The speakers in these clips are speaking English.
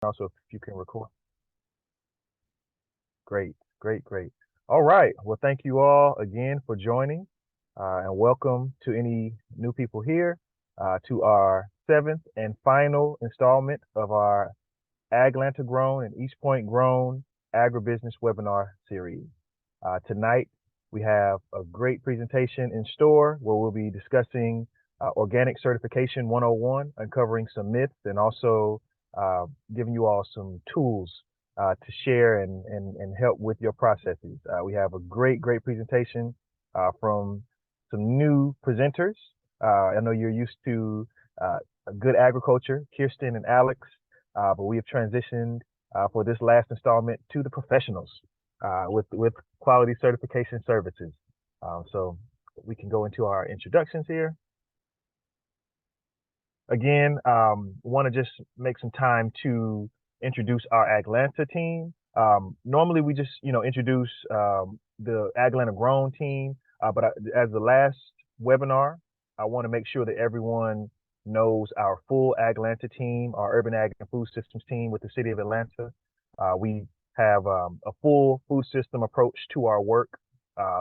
Also, if you can record. Great, great, great. All right. Well, thank you all again for joining, and welcome to any new people here to our seventh and final installment of our AgLanta Grown and East Point Grown Agribusiness webinar series. Tonight, we have a great presentation in store where we'll be discussing Organic Certification 101, uncovering some myths, and also giving you all some tools to share and help with your processes. We have a great presentation from some new presenters. I know you're used to good agriculture, Kirsten and Alex, but we have transitioned for this last installment to the professionals with quality certification services. So we can go into our introductions here. Again, want to just make some time to introduce our AgLanta team. Normally we just, introduce the AgLanta Grown team, but as the last webinar, I want to make sure that everyone knows our full AgLanta team, our Urban Ag and Food Systems team with the City of Atlanta. We have a full food system approach to our work,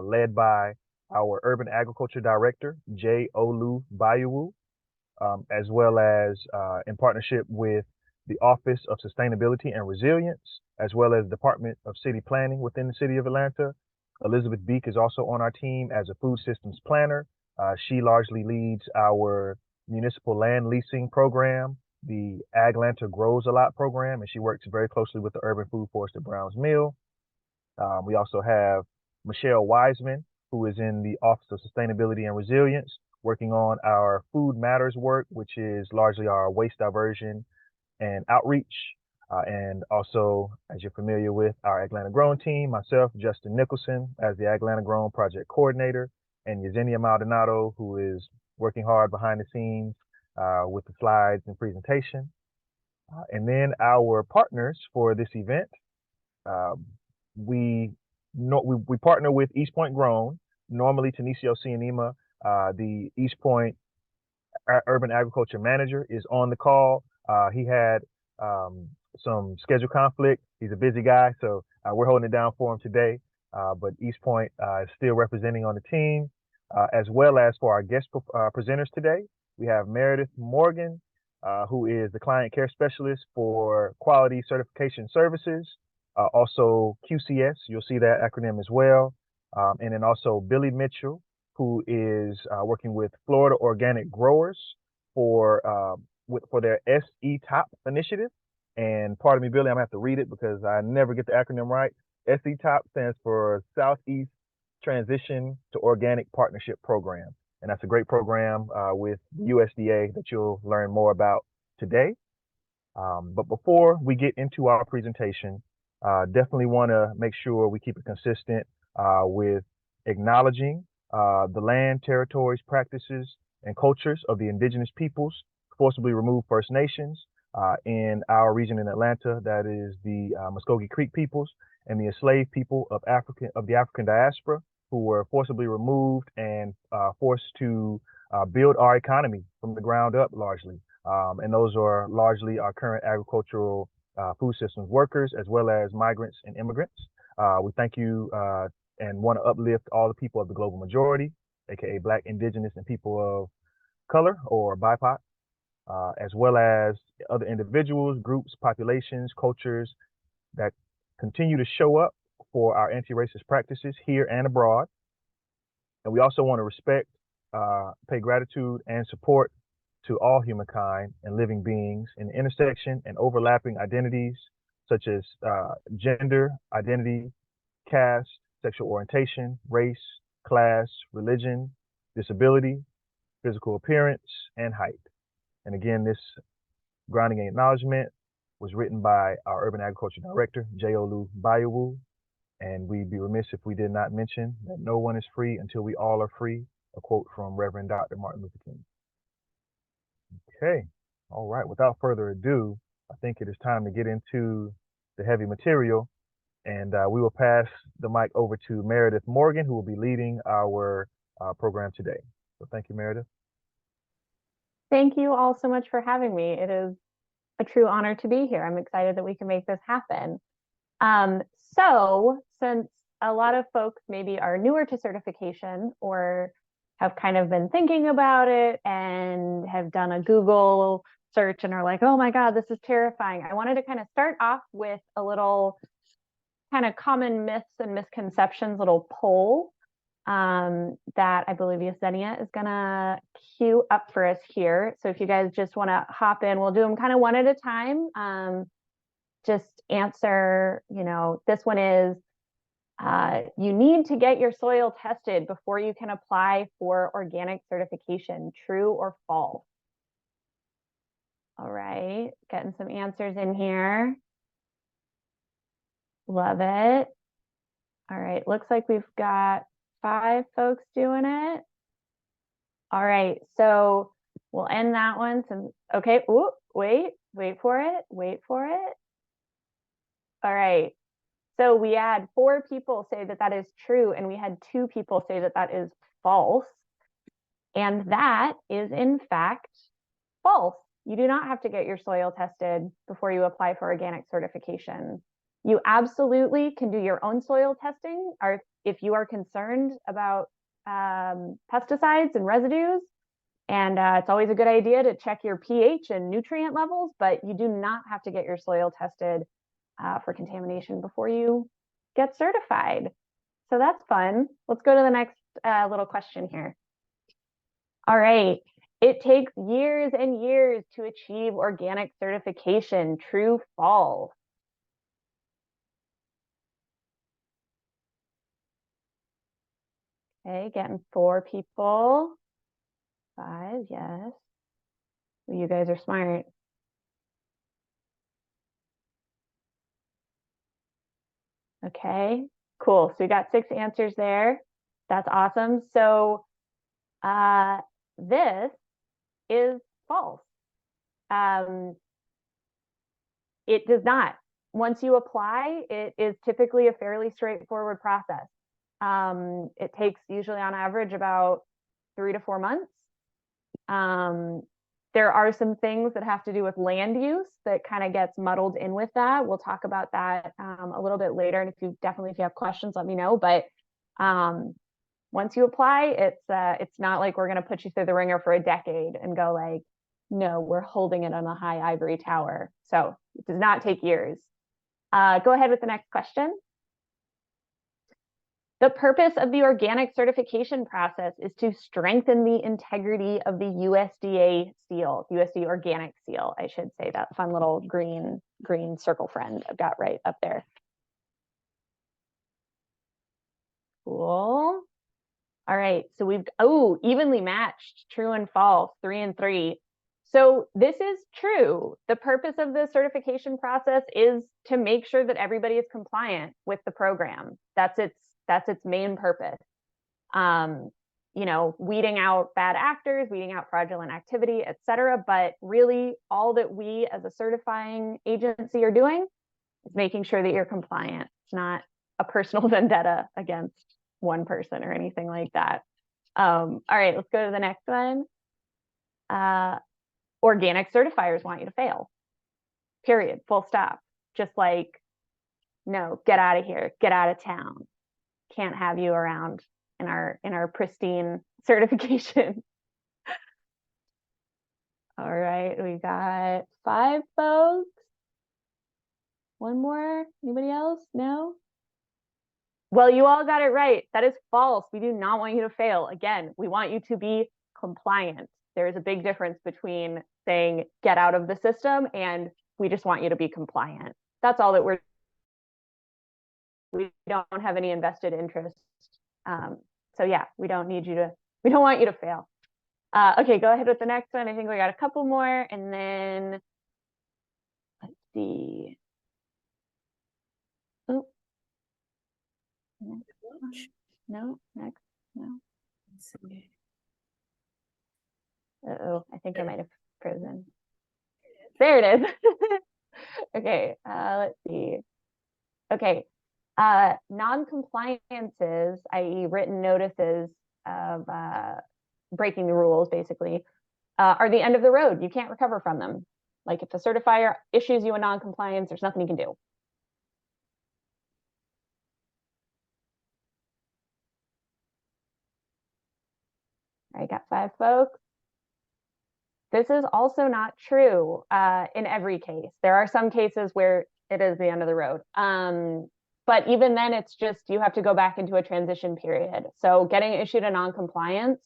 led by our Urban Agriculture Director, J. Olu Bayowu, as well as in partnership with the Office of Sustainability and Resilience, as well as Department of City Planning within the City of Atlanta. Elizabeth Beek is also on our team as a food systems planner. She largely leads our municipal land leasing program, the AgLanta Grows a Lot program, and she works very closely with the Urban Food Forest at Browns Mill. We also have Michelle Wiseman, who is in the Office of Sustainability and Resilience, working on our Food Matters work, which is largely our waste diversion and outreach. And also, as you're familiar with, our AgLanta Grown team, myself, Justin Nicholson, as the AgLanta Grown Project Coordinator, and Yesenia Maldonado, who is working hard behind the scenes with the slides and presentation. And then our partners for this event, we partner with East Point Grown, normally Tanisio Cianima, the East Point Urban Agriculture Manager, is on the call. He had some schedule conflict. He's a busy guy, so we're holding it down for him today. But East Point is still representing on the team, as well as for our guest presenters today. We have Meredith Morgan, who is the Client Care Specialist for Quality Certification Services, also QCS, you'll see that acronym as well. And then also Billy Mitchell, who is working with Florida Organic Growers for their TOPP initiative. And pardon me, Billy, I'm gonna have to read it because I never get the acronym right. TOPP stands for Southeast Transition to Organic Partnership Program. And that's a great program with USDA that you'll learn more about today. But before we get into our presentation, definitely want to make sure we keep it consistent with acknowledging the land, territories, practices, and cultures of the indigenous peoples, forcibly removed First Nations in our region in Atlanta, that is the Muskogee Creek peoples, and the enslaved people of the African diaspora, who were forcibly removed and forced to build our economy from the ground up largely. And those are largely our current agricultural food systems workers, as well as migrants and immigrants. We thank you and want to uplift all the people of the global majority, aka Black, Indigenous, and people of color, or BIPOC, as well as other individuals, groups, populations, cultures that continue to show up for our anti-racist practices here and abroad. And we also want to respect, pay gratitude, and support to all humankind and living beings in the intersection and overlapping identities such as gender, identity, caste, sexual orientation, race, class, religion, disability, physical appearance, and height. And again, this grounding and acknowledgement was written by our Urban Agriculture Director, J. Olu Bayowu. And we'd be remiss if we did not mention that no one is free until we all are free, a quote from Reverend Dr. Martin Luther King. Okay, all right, without further ado, I think it is time to get into the heavy material, and we will pass the mic over to Meredith Morgan, who will be leading our program today. So thank you, Meredith. Thank you all so much for having me. It is a true honor to be here. I'm excited that we can make this happen. So since a lot of folks maybe are newer to certification or have kind of been thinking about it and have done a Google search and are like, oh my God, this is terrifying. I wanted to kind of start off with a little kind of common myths and misconceptions little poll that I believe Yesenia is gonna queue up for us here. So if you guys just want to hop in, we'll do them kind of one at a time. Just answer, this one is, you need to get your soil tested before you can apply for organic certification, true or false? All right, getting some answers in here. Love it. All right, looks like we've got 5 folks doing it. All right, so we'll end that one. Okay, ooh, wait for it. All right, so we had 4 people say that is true, and we had 2 people say that is false. And that is in fact false. You do not have to get your soil tested before you apply for organic certification. You absolutely can do your own soil testing, or if you are concerned about pesticides and residues. And it's always a good idea to check your pH and nutrient levels, but you do not have to get your soil tested for contamination before you get certified. So that's fun. Let's go to the next little question here. All right. It takes years and years to achieve organic certification. True, false? Okay, getting 4 people. 5, yes. Well, you guys are smart. Okay, cool. So we got 6 answers there. That's awesome. So this is false. It does not. Once you apply, it is typically a fairly straightforward process. It takes usually on average about 3 to 4 months. There are some things that have to do with land use that kind of gets muddled in with that. We'll talk about that a little bit later. And if you have questions, let me know. But once you apply, it's not like we're going to put you through the ringer for a decade and go like, no, we're holding it on a high ivory tower. So it does not take years. Go ahead with the next question. The purpose of the organic certification process is to strengthen the integrity of the USDA seal, USDA organic seal, I should say, that fun little green circle friend I've got right up there. Cool. All right, so we've, evenly matched, true and false, 3 and 3. So this is true. The purpose of the certification process is to make sure that everybody is compliant with the program. That's its main purpose. Weeding out bad actors, weeding out fraudulent activity, et cetera. But really all that we as a certifying agency are doing is making sure that you're compliant. It's not a personal vendetta against one person or anything like that. All right, let's go to the next one. Organic certifiers want you to fail. Period. Full stop. Just like, no, get out of here, get out of town. Can't have you around in our pristine certification. All right, we got 5 folks. One more. Anybody else? No? Well, you all got it right. That is false. We do not want you to fail. Again, we want you to be compliant. There is a big difference between saying get out of the system and we just want you to be compliant. That's all that we don't have any invested interest. So yeah, we don't want you to fail. Okay, go ahead with the next one. I think we got a couple more, and then let's see. Oh, no, next, no. Uh-oh, I think I might have frozen. There it is. Okay, let's see. Okay, non-compliances, i.e. written notices of breaking the rules, basically, are the end of the road. You can't recover from them. Like if the certifier issues you a non-compliance, there's nothing you can do. I got 5 folks. This is also not true in every case. There are some cases where it is the end of the road. But even then, it's just you have to go back into a transition period. So getting issued a non-compliance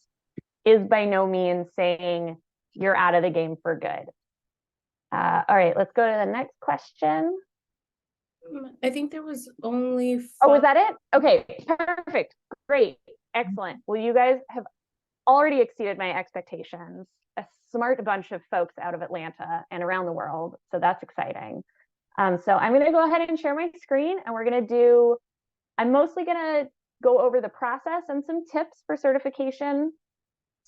is by no means saying you're out of the game for good. All right, let's go to the next question. I think there was only 5. Oh, was that it? Okay, perfect. Great. Excellent. Well, you guys have already exceeded my expectations. A smart bunch of folks out of Atlanta and around the world. So that's exciting. So I'm going to go ahead and share my screen, and we're going to do, I'm mostly going to go over the process and some tips for certification.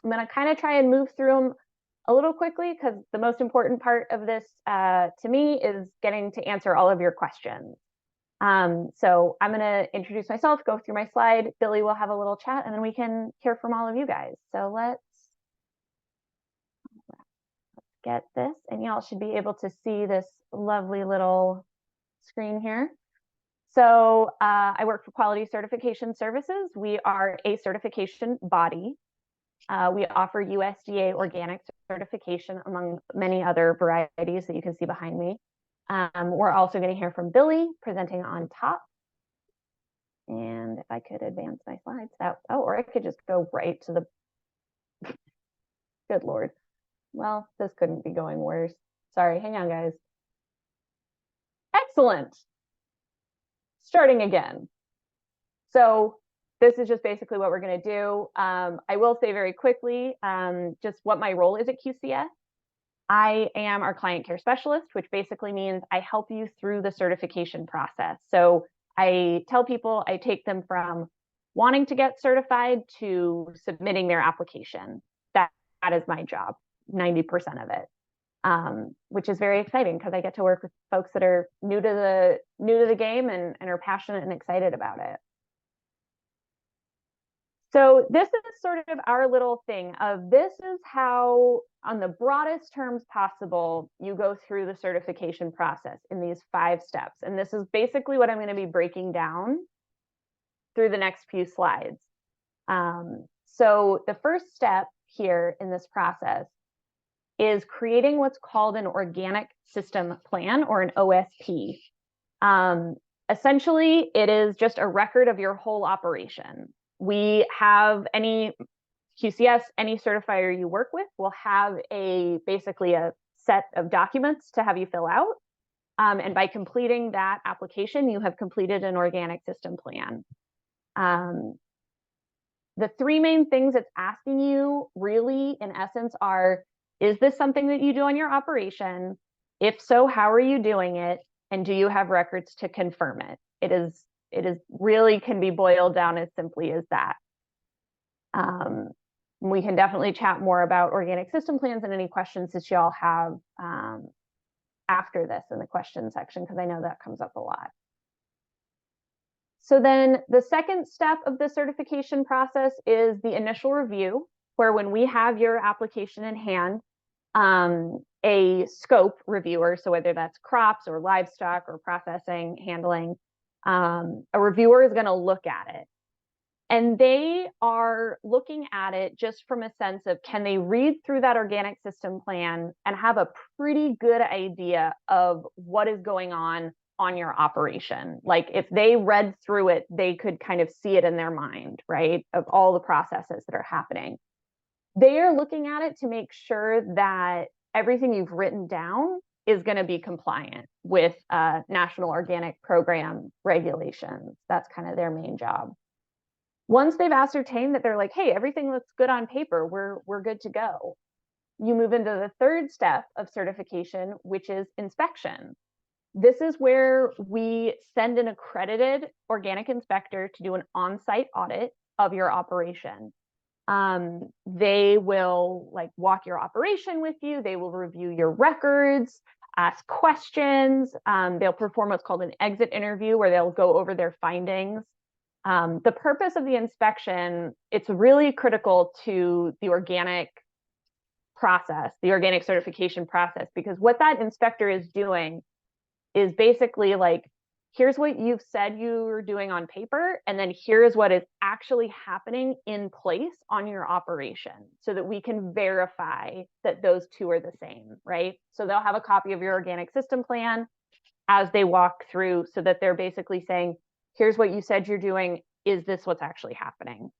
I'm going to kind of try and move through them a little quickly because the most important part of this to me is getting to answer all of your questions. So I'm going to introduce myself, go through my slide. Billy will have a little chat, and then we can hear from all of you guys. So let's get this, and y'all should be able to see this lovely little screen here. So I work for Quality Certification Services. We are a certification body. We offer USDA organic certification among many other varieties that you can see behind me. We're also going to hear from Billy presenting on TOPP. And if I could advance my slides, or I could just go right to the, good Lord. Well, this couldn't be going worse. Sorry, hang on, guys. Excellent. Starting again. So this is just basically what we're going to do. I will say very quickly just what my role is at QCS. I am our client care specialist, which basically means I help you through the certification process. So I tell people I take them from wanting to get certified to submitting their application. That is my job, 90% of it, which is very exciting because I get to work with folks that are new to the game and are passionate and excited about it. So this is sort of our little thing of this is how, on the broadest terms possible, you go through the certification process in these 5 steps. And this is basically what I'm going to be breaking down through the next few slides. So the first step here in this process is creating what's called an organic system plan, or an OSP. Essentially, it is just a record of your whole operation. We have any QCS, any certifier you work with will have basically a set of documents to have you fill out. And by completing that application, you have completed an organic system plan. The 3 main things it's asking you really, in essence, are, is this something that you do on your operation? If so, how are you doing it? And do you have records to confirm it? It is really can be boiled down as simply as that. We can definitely chat more about organic system plans and any questions that y'all have after this in the question section, because I know that comes up a lot. So then the second step of the certification process is the initial review, where when we have your application in hand, a scope reviewer, so whether that's crops or livestock or processing, handling, a reviewer is going to look at it. And they are looking at it just from a sense of, can they read through that organic system plan and have a pretty good idea of what is going on your operation? Like if they read through it, they could kind of see it in their mind, right? Of all the processes that are happening. They are looking at it to make sure that everything you've written down is going to be compliant with National Organic Program regulations. That's kind of their main job. Once they've ascertained that they're like, hey, everything looks good on paper, we're good to go, you move into the third step of certification, which is inspection. This is where we send an accredited organic inspector to do an on-site audit of your operation. They will walk your operation with you. They will review your records, ask questions. They'll perform what's called an exit interview, where they'll go over their findings. The purpose of the inspection, it's really critical to the organic process, the organic certification process, because what that inspector is doing is basically like, here's what you've said you were doing on paper, and then here's what is actually happening in place on your operation, so that we can verify that those two are the same, right? So they'll have a copy of your organic system plan as they walk through, so that they're basically saying, here's what you said you're doing, is this what's actually happening?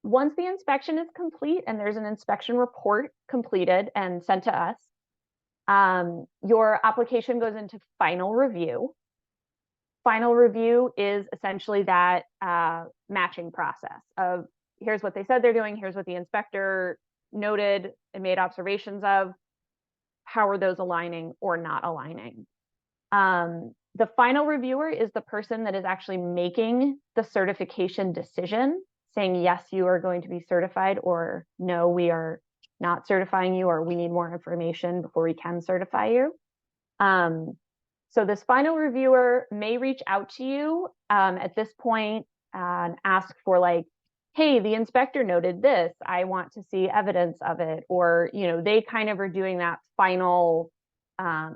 Once the inspection is complete and there's an inspection report completed and sent to us, your application goes into final review. Final review is essentially that matching process of, here's what they said they're doing, here's what the inspector noted and made observations of, how are those aligning or not aligning? The final reviewer is the person that is actually making the certification decision, saying, yes, you are going to be certified, or no, we are not certifying you, or we need more information before we can certify you. So this final reviewer may reach out to you at this point and ask for, like, hey, the inspector noted this, I want to see evidence of it. Or, you know, they kind of are doing that final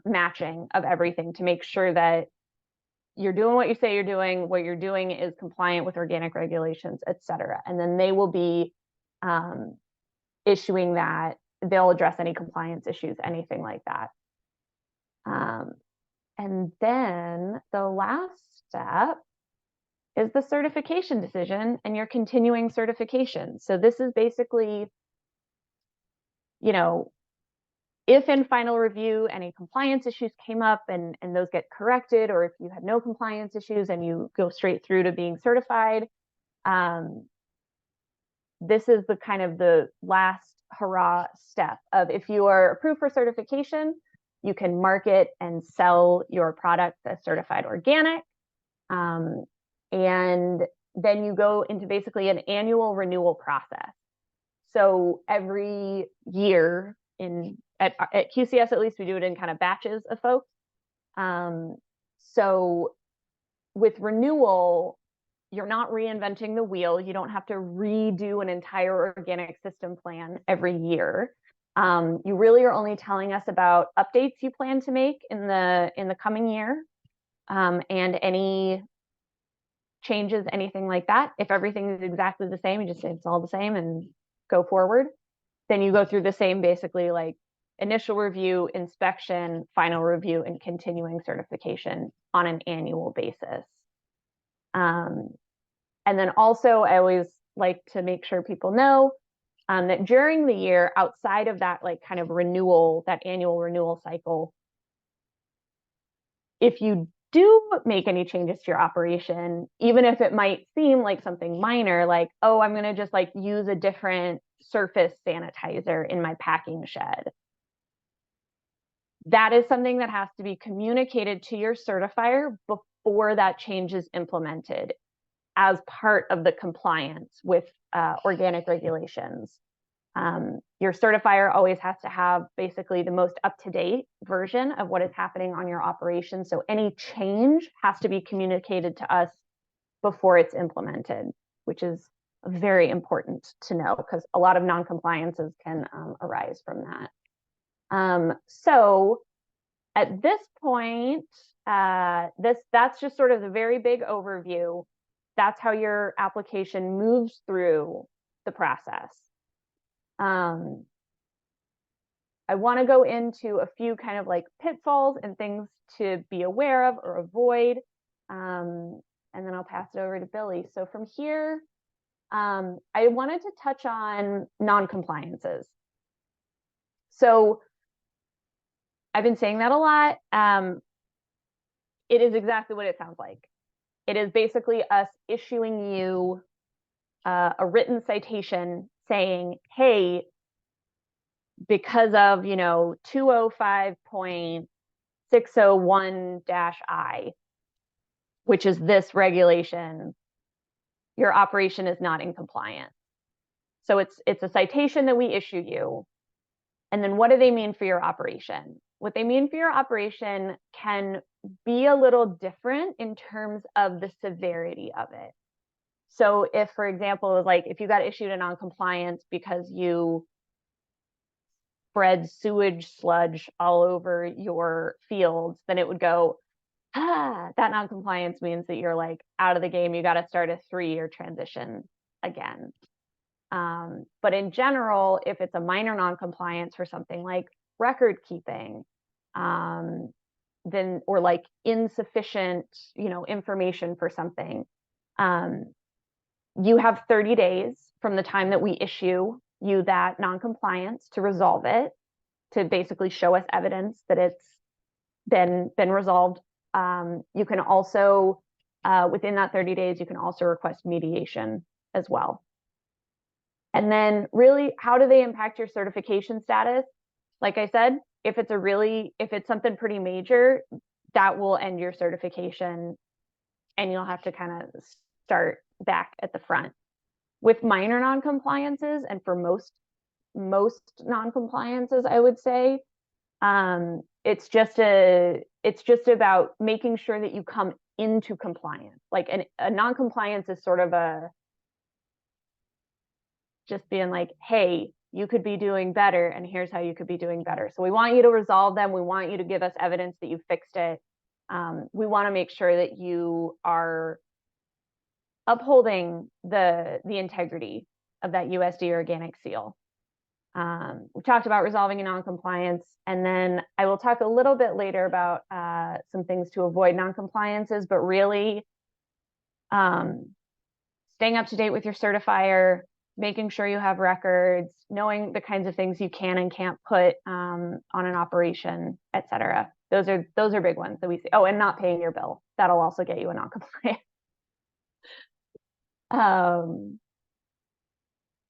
matching of everything to make sure that you're doing what you say you're doing, what you're doing is compliant with organic regulations, et cetera. And then they will be issuing that. They'll address any compliance issues, anything like that. And then the last step is the certification decision and your continuing certification. So this is basically, you know, if in final review any compliance issues came up and those get corrected, or if you had no compliance issues and you go straight through to being certified, this is the kind of the last hurrah step of, if you are approved for certification, you can market and sell your product as certified organic. And then you go into basically an annual renewal process. So every year at QCS, at least, we do it in kind of batches of folks. So with renewal, you're not reinventing the wheel. You don't have to redo an entire organic system plan every year. You really are only telling us about updates you plan to make in the coming year, and any changes, anything like that. If everything is exactly the same, you just say it's all the same and go forward. Then you go through the same, basically, like initial review, inspection, final review, and continuing certification on an annual basis. And then also, I always like to make sure people know that during the year, outside of that, like kind of renewal, that annual renewal cycle, if you do make any changes to your operation, even if it might seem like something minor, like, oh, I'm going to just like use a different surface sanitizer in my packing shed, that is something that has to be communicated to your certifier before that change is implemented as part of the compliance with organic regulations. Your certifier always has to have basically the most up-to-date version of what is happening on your operation. So any change has to be communicated to us before it's implemented, which is very important to know, because a lot of non-compliances can arise from that. So at this point, that's just sort of the very big overview. That's how your application moves through the process. I want to go into a few kind of like pitfalls and things to be aware of or avoid, and then I'll pass it over to Billy. So from here, I wanted to touch on non-compliances. So I've been saying that a lot. It is exactly what it sounds like. It is basically us issuing you a written citation saying, hey, because of, 205.601-I, which is this regulation, your operation is not in compliance. So it's a citation that we issue you. And then what do they mean for your operation? What they mean for your operation can be a little different in terms of the severity of it. So if, for example, like if you got issued a non-compliance because you spread sewage sludge all over your fields, then it would go, that non-compliance means that you're like out of the game. You got to start a 3-year transition again. But in general, if it's a minor non-compliance for something like record keeping, then, or like insufficient, information for something, you have 30 days from the time that we issue you that non-compliance to resolve it, to basically show us evidence that it's been resolved. You can also, within that 30 days, you can also request mediation as well. And then really, how do they impact your certification status? Like I said, if it's something pretty major, that will end your certification and you'll have to kind of start back at the front. With minor non-compliances, and for most non-compliances, I would say, it's just about making sure that you come into compliance. Like a non-compliance is sort of just being like, hey, you could be doing better, and here's how you could be doing better. So we want you to resolve them. We want you to give us evidence that you fixed it. We want to make sure that you are upholding the integrity of that USD organic seal. We talked about resolving a non-compliance, and then I will talk a little bit later about some things to avoid non-compliances, but really staying up to date with your certifier, making sure you have records, knowing the kinds of things you can and can't put on an operation, et cetera. Those are big ones that we see. Oh, and not paying your bill. That'll also get you a non-compliant.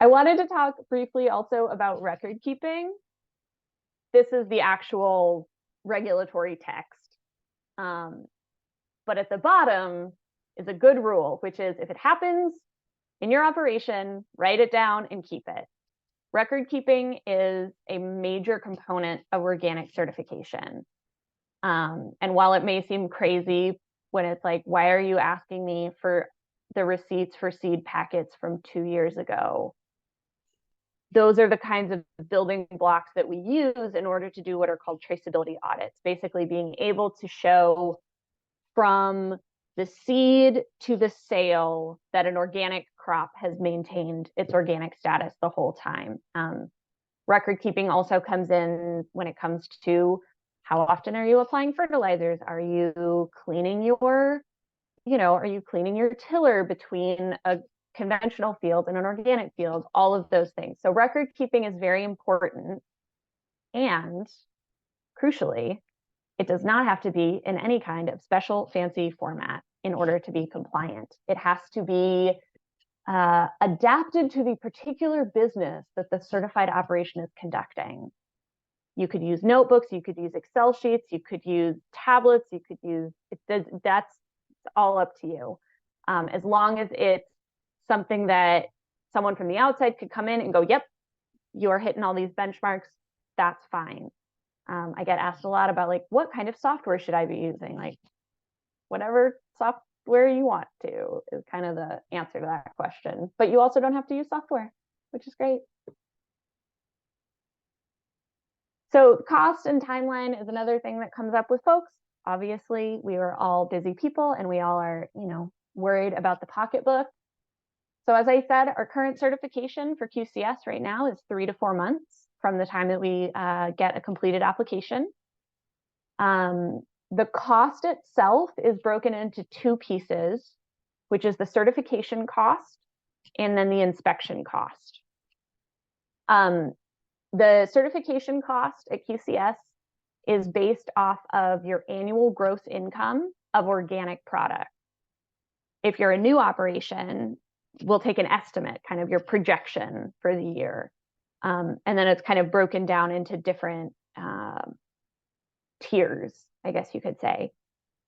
I wanted to talk briefly also about record keeping. This is the actual regulatory text. But at the bottom is a good rule, which is if it happens in your operation, write it down and keep it. Record keeping is a major component of organic certification. And while it may seem crazy when it's like, why are you asking me for the receipts for seed packets from 2 years ago? Those are the kinds of building blocks that we use in order to do what are called traceability audits, basically being able to show from the seed to the sale that an organic crop has maintained its organic status the whole time. Record keeping also comes in when it comes to how often are you applying fertilizers? Are you cleaning your tiller between a conventional field and an organic field? All of those things. So record keeping is very important. And crucially, it does not have to be in any kind of special fancy format in order to be compliant. It has to be adapted to the particular business that the certified operation is conducting. You could use notebooks, you could use Excel sheets, you could use tablets, you could use, that's all up to you. As long as it's something that someone from the outside could come in and go, yep, you're hitting all these benchmarks, that's fine. I get asked a lot about like, what kind of software should I be using? Like, whatever software you want to is kind of the answer to that question. But you also don't have to use software, which is great. So cost and timeline is another thing that comes up with folks. Obviously, we are all busy people and we all are, worried about the pocketbook. So as I said, our current certification for QCS right now is 3 to 4 months from the time that we get a completed application. The cost itself is broken into 2 pieces, which is the certification cost and then the inspection cost. The certification cost at QCS is based off of your annual gross income of organic product. If you're a new operation, we'll take an estimate, kind of your projection for the year. And then it's kind of broken down into different tiers, I guess you could say.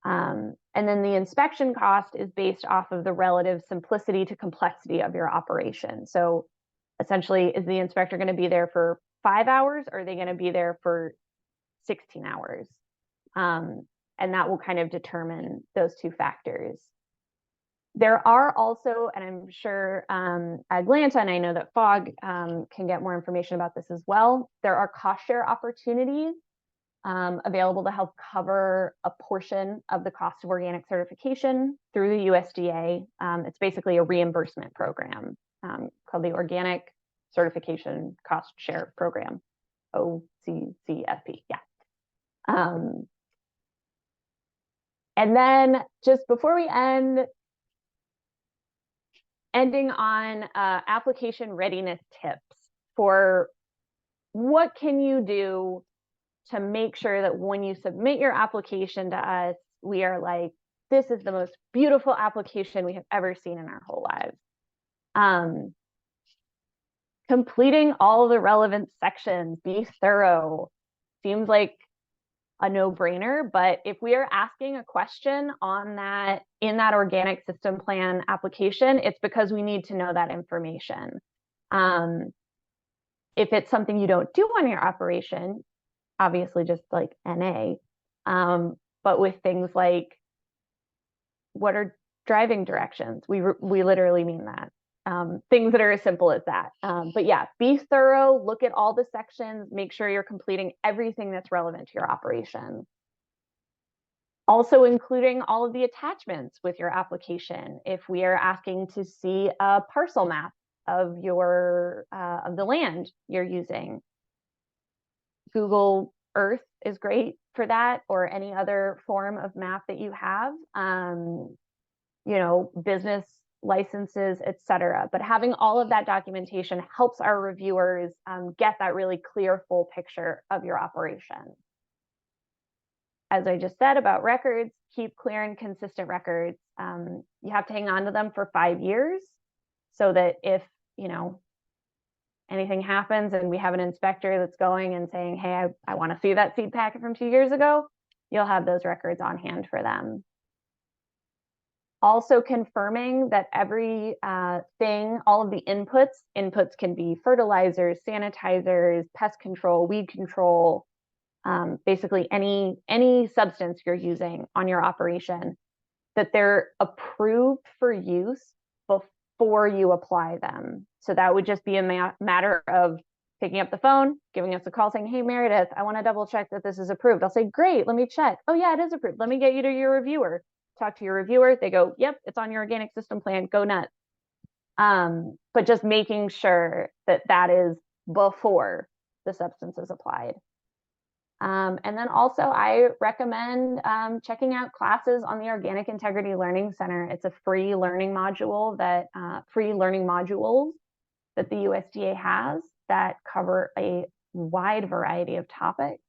And then the inspection cost is based off of the relative simplicity to complexity of your operation. So essentially, is the inspector going to be there for 5 hours, or are they going to be there for 16 hours? And that will kind of determine those 2 factors. There are also, and I'm sure AgLanta, and I know that FOG can get more information about this as well, there are cost share opportunities available to help cover a portion of the cost of organic certification through the USDA. It's basically a reimbursement program called the Organic Certification Cost Share Program, OCCFP, yeah. And then just before we ending on application readiness tips for what can you do to make sure that when you submit your application to us, we are like, this is the most beautiful application we have ever seen in our whole lives. Completing all the relevant sections, be thorough, seems like a no-brainer, but if we are asking a question on that in that organic system plan application, it's because we need to know that information. If it's something you don't do on your operation, obviously just like NA, but with things like what are driving directions, we literally mean that. Things that are as simple as that. But yeah, be thorough, look at all the sections, make sure you're completing everything that's relevant to your operation. Also including all of the attachments with your application. If we are asking to see a parcel map of your of the land you're using, Google Earth is great for that, or any other form of map that you have. You know, business licenses, etc. But having all of that documentation helps our reviewers get that really clear, full picture of your operation. As I just said about records, keep clear and consistent records. You have to hang on to them for 5 years so that if, you know, anything happens and we have an inspector that's going and saying, hey, I want to see that seed packet from 2 years ago, you'll have those records on hand for them. Also confirming that every thing, all of the inputs can be fertilizers, sanitizers, pest control, weed control, basically any substance you're using on your operation, that they're approved for use before you apply them. So that would just be a matter of picking up the phone, giving us a call saying, hey, Meredith, I want to double check that this is approved. I'll say, great, let me check. Oh yeah, it is approved. Let me get you to your reviewer. Talk to your reviewer. They go, yep, it's on your organic system plan. Go nuts. But just making sure that that is before the substance is applied. And then also I recommend checking out classes on the Organic Integrity Learning Center. It's a free learning module that free learning modules that the USDA has that cover a wide variety of topics.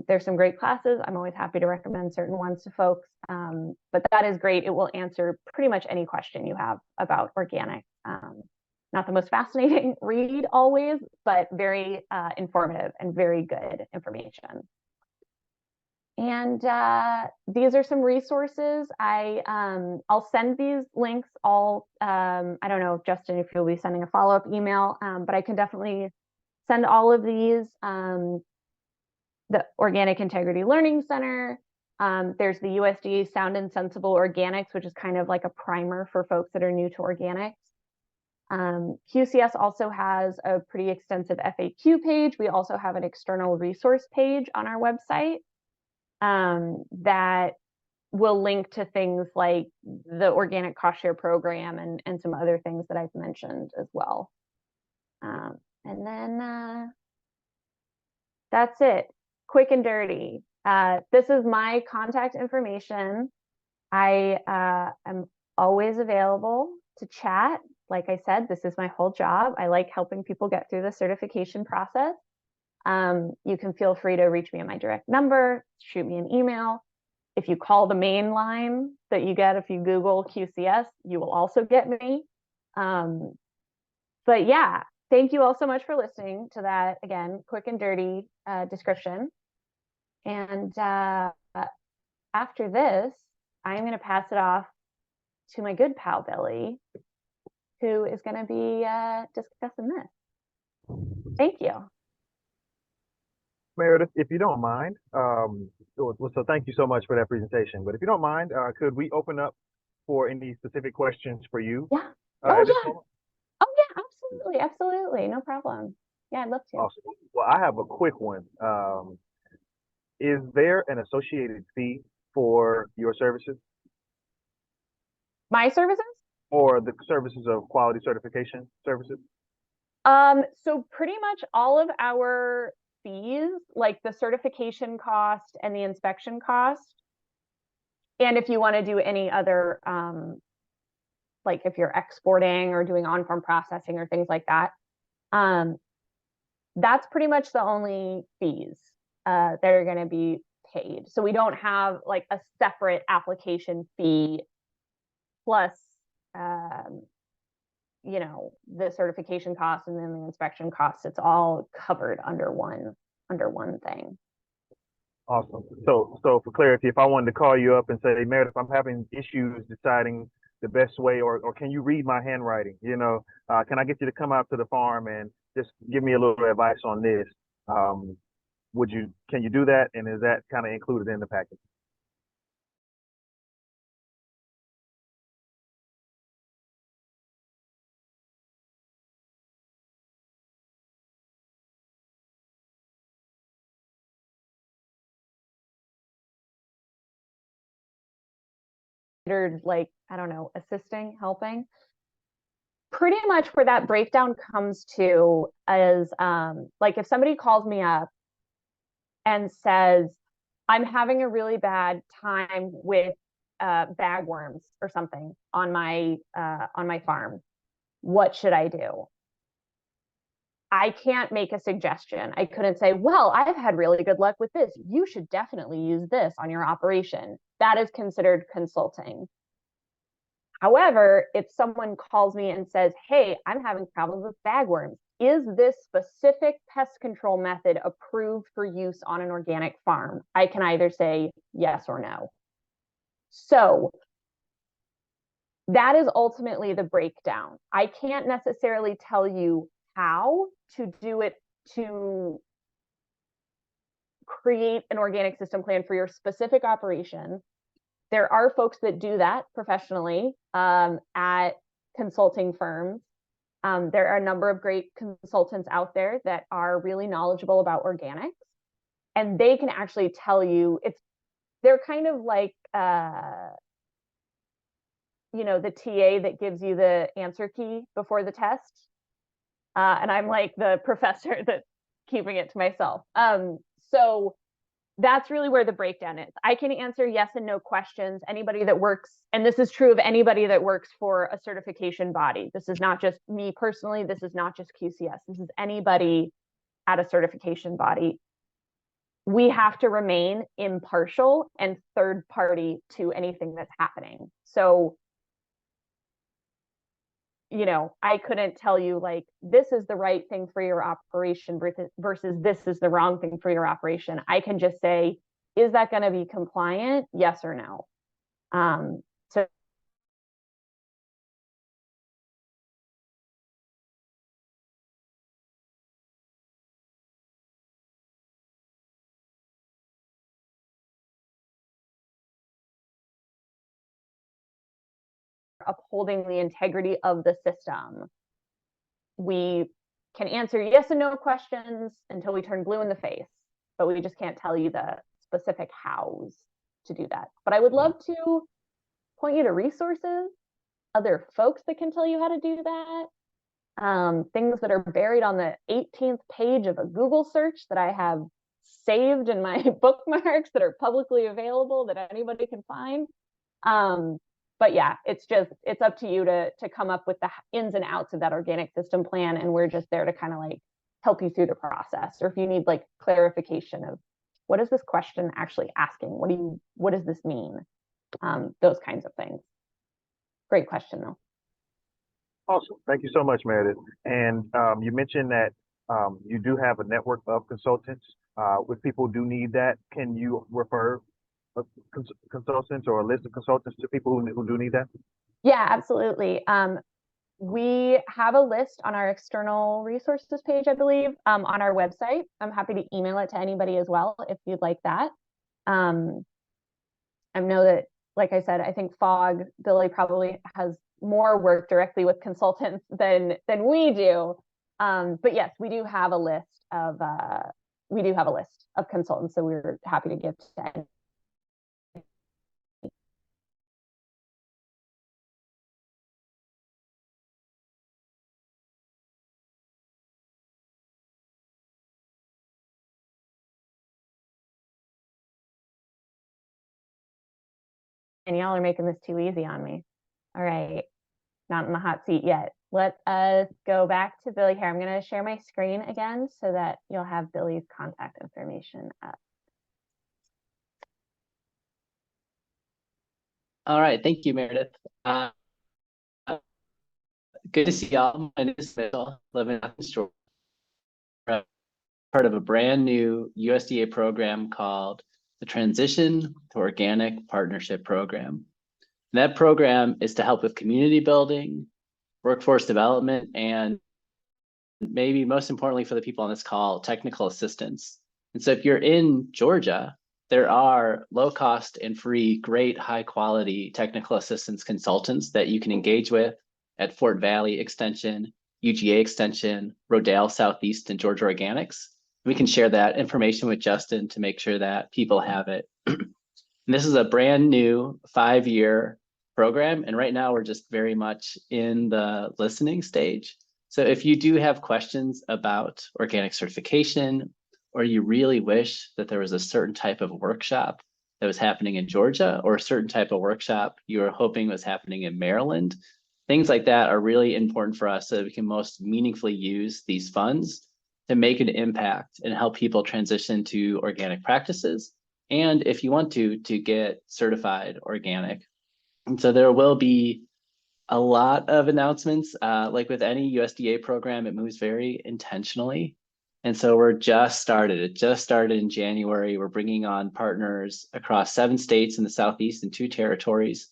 There's some great classes. I'm always happy to recommend certain ones to folks, but that is great. It will answer pretty much any question you have about organic. Not the most fascinating read always, but very informative and very good information. And these are some resources. I'll send these links all, I don't know, Justin, if you'll be sending a follow-up email, but I can definitely send all of these. The Organic Integrity Learning Center. There's the USDA Sound and Sensible Organics, which is kind of like a primer for folks that are new to organics. QCS also has a pretty extensive FAQ page. We also have an external resource page on our website that will link to things like the Organic Cost Share Program and some other things that I've mentioned as well. And then that's it. Quick and dirty. This is my contact information. I am always available to chat. Like I said, this is my whole job. I like helping people get through the certification process. You can feel free to reach me at my direct number, shoot me an email. If you call the main line that you get if you Google QCS, you will also get me. But yeah, thank you all so much for listening to that, again, quick and dirty description. And after this, I'm going to pass it off to my good pal, Billy, who is going to be discussing this. Thank you. Meredith, if you don't mind, so thank you so much for that presentation. But if you don't mind, could we open up for any specific questions for you Yeah. Oh, at this yeah. moment? Oh, yeah, absolutely. Absolutely. No problem. Yeah, I'd love to. Awesome. Well, I have a quick one. Is there an associated fee for your services My services? or the services of quality certification services? So pretty much all of our fees, like the certification cost and the inspection cost, and if you want to do any other, like if you're exporting or doing on-farm processing or things like that, that's pretty much the only fees that are going to be paid. So we don't have like a separate application fee plus, um, the certification costs and then the inspection costs. It's all covered under one thing. Awesome. So for clarity, if I wanted to call you up and say, Meredith, I'm having issues deciding the best way, or can you read my handwriting? Can I get you to come out to the farm and just give me a little advice on this? Um, can you do that? And is that kind of included in the package? Considered like, I don't know, assisting, helping. Pretty much where that breakdown comes to is like if somebody calls me up and says, I'm having a really bad time with bagworms or something on my farm. What should I do? I can't make a suggestion. I couldn't say, well, I've had really good luck with this. You should definitely use this on your operation. That is considered consulting. However, if someone calls me and says, hey, I'm having problems with bagworms, is this specific pest control method approved for use on an organic farm? I can either say yes or no. So that is ultimately the breakdown. I can't necessarily tell you how to do it to create an organic system plan for your specific operation. There are folks that do that professionally at consulting firms. There are a number of great consultants out there that are really knowledgeable about organics, and they can actually tell you they're kind of like the TA that gives you the answer key before the test. And I'm like the professor that's keeping it to myself. So that's really where the breakdown is. I can answer yes and no questions. Anybody that works, and this is true of anybody that works for a certification body. This is not just me personally. This is not just QCS. This is anybody at a certification body. We have to remain impartial and third party to anything that's happening. So, I couldn't tell you like, this is the right thing for your operation versus this is the wrong thing for your operation. I can just say, is that going to be compliant? Yes or no. So upholding the integrity of the system. We can answer yes and no questions until we turn blue in the face, but we just can't tell you the specific hows to do that. But I would love to point you to resources, other folks that can tell you how to do that. Things that are buried on the 18th page of a Google search that I have saved in my bookmarks that are publicly available that anybody can find. But yeah, it's up to you to come up with the ins and outs of that organic system plan. And we're just there to kind of like help you through the process. Or if you need like clarification of what is this question actually asking? What does this mean? Those kinds of things. Great question though. Awesome. Thank you so much, Meredith. And you mentioned that you do have a network of consultants. If people do need that, can you refer consultants or a list of consultants to people who do need that? Yeah, absolutely. We have a list on our external resources page, I believe, on our website. I'm happy to email it to anybody as well if you'd like that. I know that like I said, I think Billy probably has more work directly with consultants than we do. But yes, we do have a list of consultants, so we're happy to give to and y'all are making this too easy on me. All right, not in the hot seat yet. Let us go back to Billy here. I'm going to share my screen again so that you'll have Billy's contact information up. All right, thank you, Meredith. Good to see y'all. My name is Mitchell, living in Georgia. Part of a brand new USDA program called the Transition to Organic Partnership Program. And that program is to help with community building, workforce development, and maybe most importantly for the people on this call, technical assistance. And so if you're in Georgia, there are low cost and free, great high quality technical assistance consultants that you can engage with at Fort Valley Extension, UGA Extension, Rodale Southeast, and Georgia Organics. We can share that information with Justin to make sure that people have it. And this is a brand new 5-year program. And right now we're just very much in the listening stage. So if you do have questions about organic certification, or you really wish that there was a certain type of workshop that was happening in Georgia, or a certain type of workshop you were hoping was happening in Maryland, things like that are really important for us so that we can most meaningfully use these funds to make an impact and help people transition to organic practices. And if you want to get certified organic. And so there will be a lot of announcements. Like with any USDA program, it moves very intentionally. And so we're just started. It just started in January. We're bringing on partners across 7 states in the Southeast and 2 territories,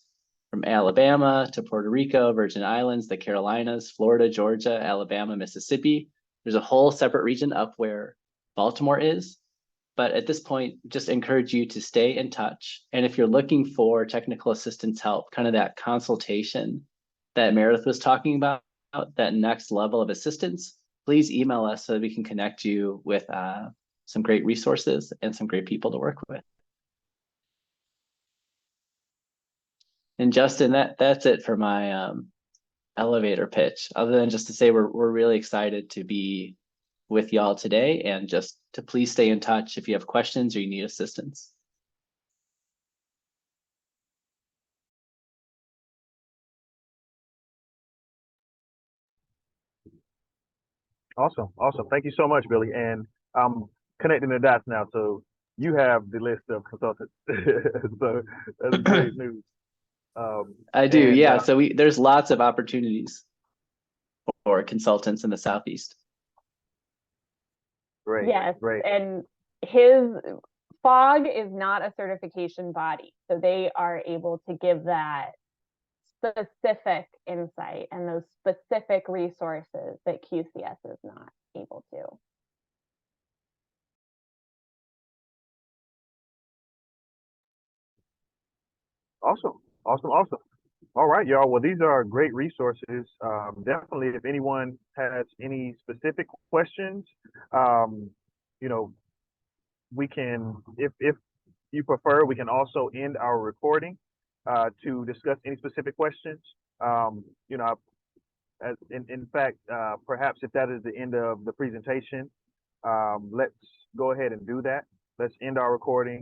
from Alabama to Puerto Rico, Virgin Islands, the Carolinas, Florida, Georgia, Alabama, Mississippi. There's a whole separate region up where Baltimore is. But at this point, just encourage you to stay in touch. And if you're looking for technical assistance help, kind of that consultation that Meredith was talking about, that next level of assistance, please email us so that we can connect you with some great resources and some great people to work with. And Justin, that's it for my elevator pitch, other than just to say we're really excited to be with y'all today, and just to please stay in touch if you have questions or you need assistance. Awesome. Thank you so much, Billy. And I'm connecting the dots now. So you have the list of consultants. So that's great news. I do, yeah. So there's lots of opportunities for consultants in the Southeast. Great. Yes, great. And his FOG is not a certification body, so they are able to give that specific insight and those specific resources that QCS is not able to. Awesome. All right, y'all. Well, these are great resources. Definitely, if anyone has any specific questions, you know, we can, if you prefer, we can also end our recording to discuss any specific questions. You know, as in fact, perhaps if that is the end of the presentation, let's go ahead and do that. Let's end our recording.